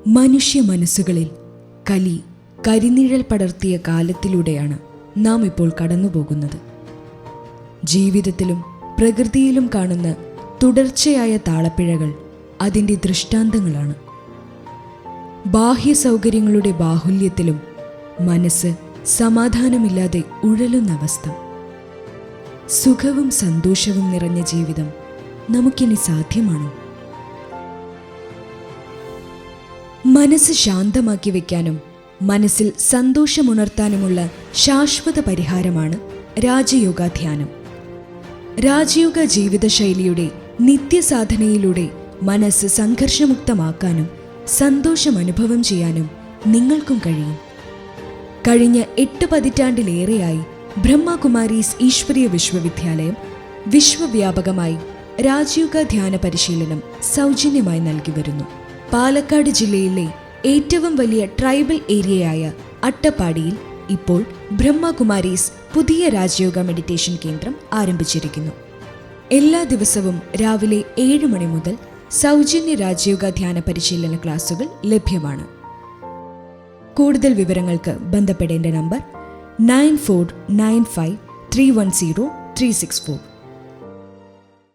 മനുഷ്യ മനസ്സുകളിൽ കലി കരിനിഴൽ പടർത്തിയ കാലത്തിലൂടെയാണ് നാം ഇപ്പോൾ കടന്നുപോകുന്നത്. ജീവിതത്തിലും പ്രകൃതിയിലും കാണുന്ന തുടർച്ചയായ താളപ്പിഴകൾ അതിൻ്റെ ദൃഷ്ടാന്തങ്ങളാണ്. ബാഹ്യ സൗകര്യങ്ങളുടെ ബാഹുല്യത്തിലും മനസ്സ് സമാധാനമില്ലാതെ ഉഴലുന്ന അവസ്ഥ. സുഖവും സന്തോഷവും നിറഞ്ഞ ജീവിതം നമുക്കിനി സാധ്യമാണോ? മനസ്സ് ശാന്തമാക്കി വയ്ക്കാനും മനസ്സിൽ സന്തോഷമുണർത്താനുമുള്ള ശാശ്വത പരിഹാരമാണ് രാജയോഗ ധ്യാനം. രാജയോഗ ജീവിതശൈലിയുടെ നിത്യസാധനയിലൂടെ മനസ്സ് സംഘർഷമുക്തമാക്കാനും സന്തോഷം അനുഭവം ചെയ്യാനും നിങ്ങൾക്കും കഴിയും. കഴിഞ്ഞ 8 പതിറ്റാണ്ടിലേറെയായി ബ്രഹ്മകുമാരീസ് ഈശ്വരീയ വിശ്വവിദ്യാലയം വിശ്വവ്യാപകമായി രാജയോഗ ധ്യാന പരിശീലനം സൗജന്യമായി നൽകി വരുന്നു. പാലക്കാട് ജില്ലയിലെ ഏറ്റവും വലിയ ട്രൈബൽ ഏരിയയായ അട്ടപ്പാടിയിൽ ഇപ്പോൾ ബ്രഹ്മകുമാരീസ് പുതിയ രാജയോഗ മെഡിറ്റേഷൻ കേന്ദ്രം ആരംഭിച്ചിരിക്കുന്നു. എല്ലാ ദിവസവും രാവിലെ 7 മണി മുതൽ സൗജന്യ രാജയോഗ ധ്യാന പരിശീലന ക്ലാസുകൾ ലഭ്യമാണ്. കൂടുതൽ വിവരങ്ങൾക്ക് ബന്ധപ്പെടേണ്ട നമ്പർ 9495310364.